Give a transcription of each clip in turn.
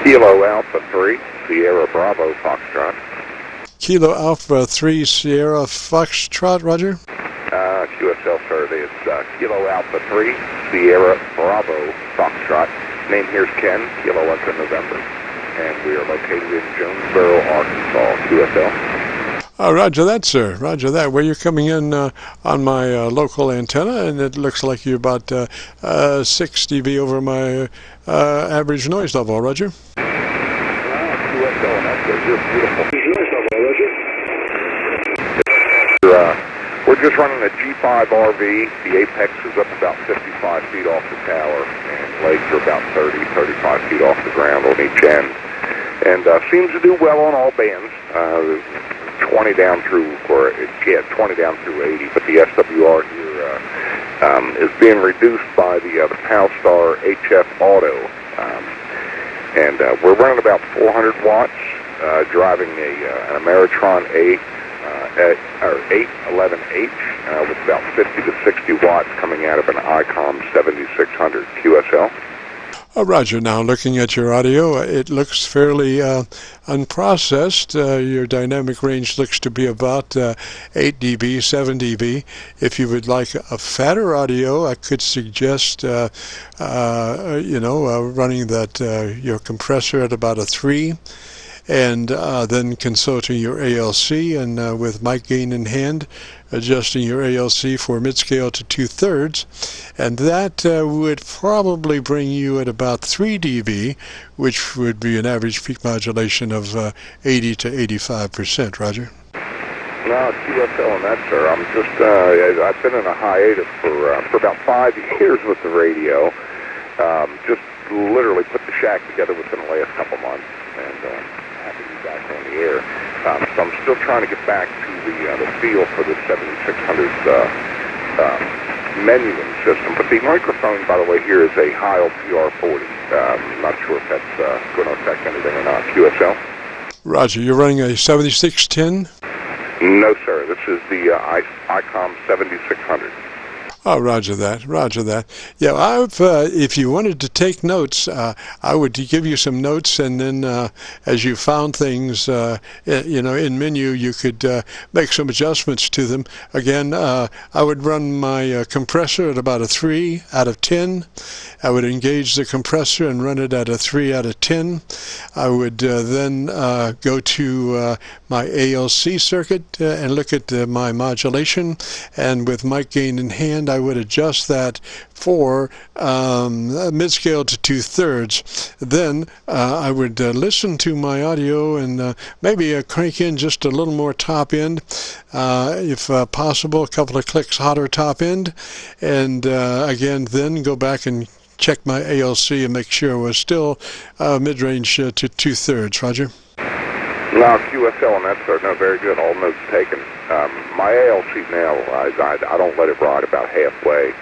Kilo Alpha 3, Sierra Bravo, Foxtrot. Kilo Alpha 3 Sierra Foxtrot, roger. QSL, sir, it's Kilo Alpha 3, Sierra Bravo, Foxtrot. Name here's Ken, Kilo Echo November. And we are located in Jonesboro, Arkansas, QSL. Roger that, sir. Roger that. Well, you're coming in on my local antenna, and it looks like you're about 6 dB over my average noise level, roger. QSL, and that's just beautiful. Noise level, roger. We're just running a G5 RV. The apex is up about 55 feet off the tower, and legs are about 30, 35 feet off the ground on each end. And seems to do well on all bands. 20 down through, 20 down through 80. But the SWR here is being reduced by the PowStar HF Auto, and we're running about 400 watts, driving an Ameritron 811H with about 50 to 60 watts coming out of an ICOM 7600 QSL. Roger. Now, looking at your audio, it looks fairly unprocessed. Your dynamic range looks to be about 8 dB, 7 dB. If you would like a fatter audio, I could suggest, running that your compressor at about a 3. And then consulting your ALC, and with mic gain in hand, adjusting your ALC for mid-scale to 2/3, and that would probably bring you at about 3 dB, which would be an average peak modulation of 80 to 85%. Roger. No, QSL on that, sir. I'm just, I've been in a hiatus for about 5 years with the radio. Just literally put the shack together within the last couple months, and happy to be back on the air. So I'm still trying to get back to the feel for the 7600's menuing system. But the microphone, by the way, here is a Heil PR40. I'm not sure if that's going to affect anything or not. QSL? Roger. You're running a 7610? No, sir. This is the ICOM 7600. Oh, roger that, roger that. Yeah, if you wanted to take notes, I would give you some notes, and then as you found things, in menu, you could make some adjustments to them. Again, I would run my compressor at about a 3 out of 10. I would engage the compressor and run it at a 3 out of 10. I would then go to my ALC circuit and look at my modulation, and with mic gain in hand, I would adjust that for mid-scale to 2/3. Then I would listen to my audio and maybe crank in just a little more top end, if possible, a couple of clicks hotter top end, and again then go back and check my ALC and make sure it was still mid-range to 2/3. Roger. No, QSL on that, sir. No, very good. All notes taken. My ALC now, I don't let it ride about halfway.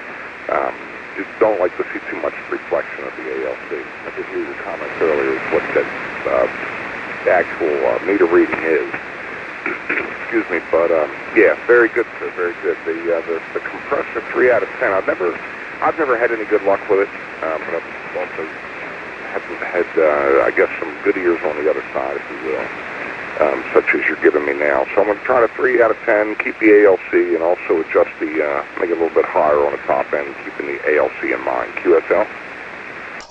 Just don't like to see too much reflection of the ALC. I did hear your comments earlier what the actual meter reading is. Excuse me, but yeah, very good, sir. Very good. The compressor 3 out of 10. I've never had any good luck with it, but I've also had I guess some good ears on the other side, if you will. Such as you're giving me now. So I'm going to try to 3 out of 10, keep the ALC, and also adjust make it a little bit higher on the top end, keeping the ALC in mind. QSL?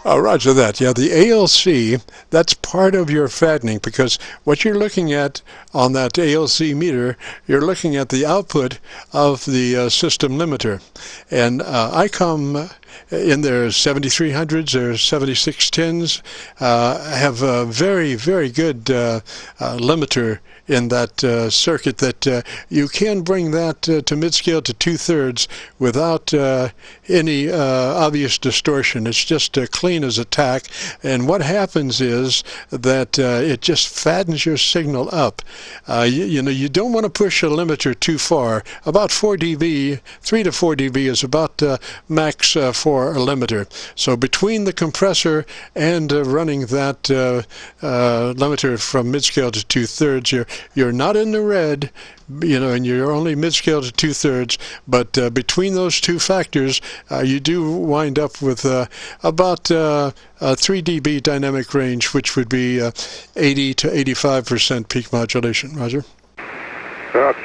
Roger that. Yeah, the ALC, that's part of your fattening, because what you're looking at on that ALC meter, you're looking at the output of the system limiter. And ICOM in their 7300s or 7610s have a very, very good limiter in that circuit that you can bring that to mid-scale to 2/3 without any obvious distortion. It's just clean as a tack, and what happens is that it just fattens your signal up. You don't want to push a limiter too far. About 4 dB, 3 to 4 dB is about max for a limiter. So between the compressor and running that limiter from mid-scale to 2/3, you're not in the red, and you're only mid-scale to 2/3, but between those two factors, you do wind up with about 3 dB dynamic range, which would be 80 to 85% peak modulation. Roger?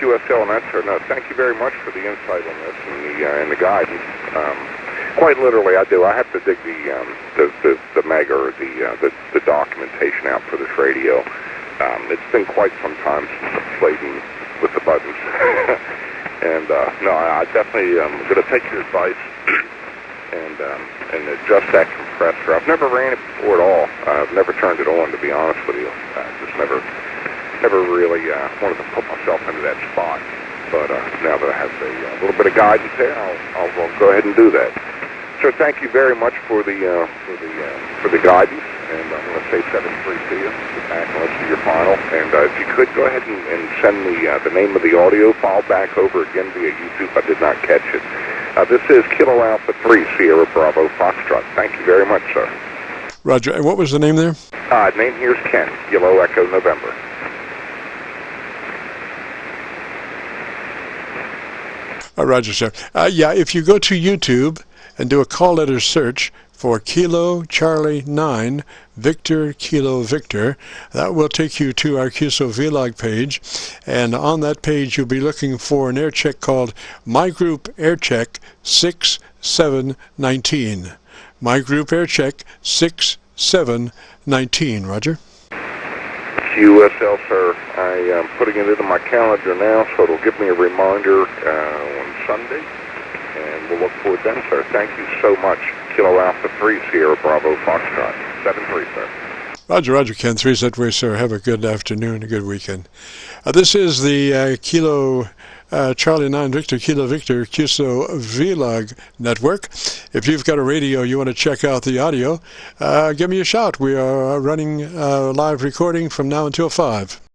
QSL and that sort. No, thank you very much for the insight on this and the guidance. Quite literally, I do. I have to dig the mega or the documentation out for this radio. It's been quite some time since I've played with the buttons. And no, I definitely am going to take your advice and adjust that compressor. I've never ran it before at all. I've never turned it on, to be honest with you. Just never really wanted to put myself into that spot. But now that I have a little bit of guidance there, I'll go ahead and do that. So thank you very much for the guidance, and I'm going to say 7-3 to you. Get back and listen to your final. And if you could go ahead and send me the name of the audio file back over again via YouTube. I did not catch it. This is Kilo Alpha 3 Sierra Bravo Foxtrot. Thank you very much, sir. Roger. And what was the name there? Name here's Ken. Kilo Echo November. Roger, sir. Yeah, if you go to YouTube and do a call letter search for Kilo Charlie 9 Victor Kilo Victor, that will take you to our Qso-Vlog page, and on that page you'll be looking for an air check called My Group Air Check 6719. My Group Air Check 6719. Roger. QSL, sir. I am putting it into my calendar now, so it'll give me a reminder on Sunday, and we'll look forward then, sir. Thank you so much. Kilo Alpha 3 Sierra Bravo Foxtrot. 7-3, sir. Roger, Ken. 3 that way, sir. Have a good afternoon, a good weekend. This is the Kilo Charlie 9 Victor Kilo Victor Qso-Vlog network. If you've got a radio, you want to check out the audio, give me a shout. We are running live recording from now until 5.